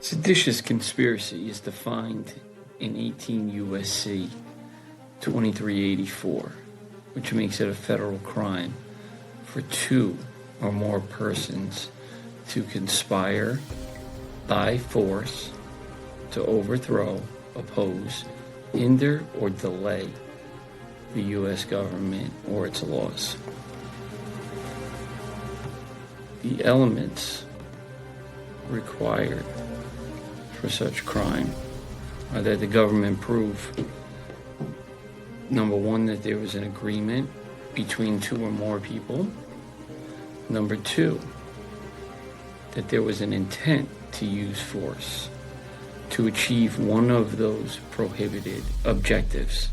Seditious conspiracy is defined in 18 U.S.C. 2384, which makes it a federal crime for two or more persons to conspire by force to overthrow, oppose, hinder, or delay the U.S. government or its laws. The elements required for such crime are that the government prove, number one, that there was an agreement between two or more people. Number two, that there was an intent to use force to achieve one of those prohibited objectives.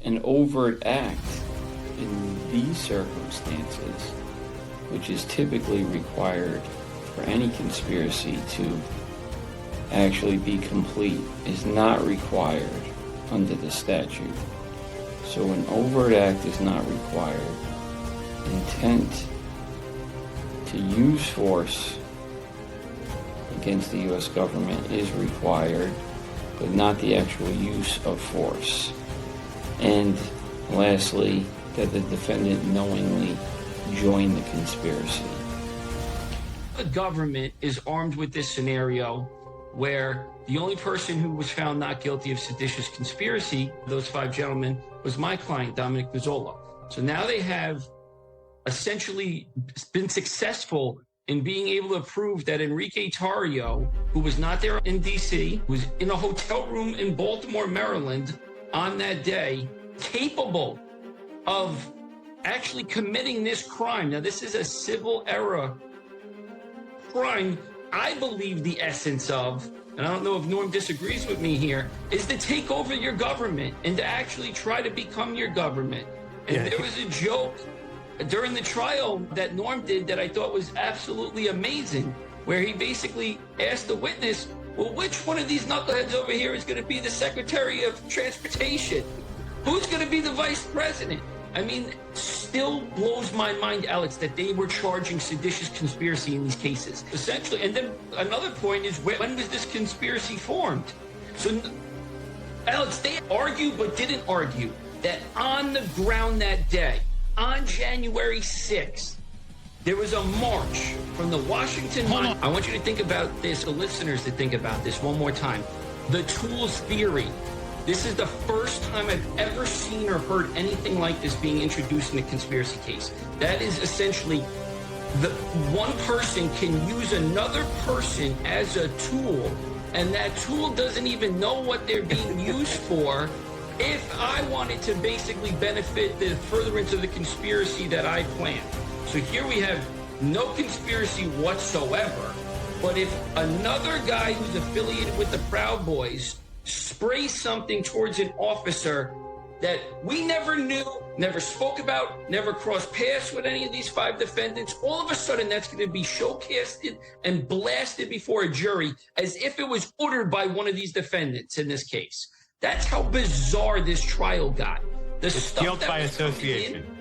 An overt act in these circumstances, which is typically required for any conspiracy to actually be complete, is not required under the statute. So an overt act is not required. Intent to use force against the U.S. government is required, but not the actual use of force. And lastly, that the defendant knowingly joined the conspiracy. The government is armed with this scenario where the only person who was found not guilty of seditious conspiracy, those five gentlemen, was my client, Dominic Guzzola. So now they have essentially been successful in being able to prove that Enrique Tarrio, who was not there in D.C., was in a hotel room in Baltimore, Maryland on that day, capable of actually committing this crime. Now, this is a civil era crime. I believe the essence of, and I don't know if Norm disagrees with me here, is to take over your government and to actually try to become your government. And there was a joke during the trial that Norm did that I thought was absolutely amazing, where he basically asked the witness, well, which one of these knuckleheads over here is going to be the Secretary of Transportation? Who's going to be the Vice President? I mean, still blows my mind, Alex, that they were charging seditious conspiracy in these cases, essentially. And then another point is, when was this conspiracy formed? So, Alex, they argued but didn't argue that on the ground that day, on January 6th, there was a march from the Washington Monument. I want you to think about this, the listeners to think about this one more time. The tools theory. This is the first time I've ever seen or heard anything like this being introduced in a conspiracy case. That is essentially the one person can use another person as a tool, and that tool doesn't even know what they're being used for. If I wanted to basically benefit the furtherance of the conspiracy that I planned. So here we have no conspiracy whatsoever, but if another guy who's affiliated with the Proud Boys sprays something towards an officer that we never knew, never spoke about, never crossed paths with any of these five defendants, all of a sudden that's going to be showcased and blasted before a jury as if it was ordered by one of these defendants in this case. That's how bizarre this trial got. It's guilt by association.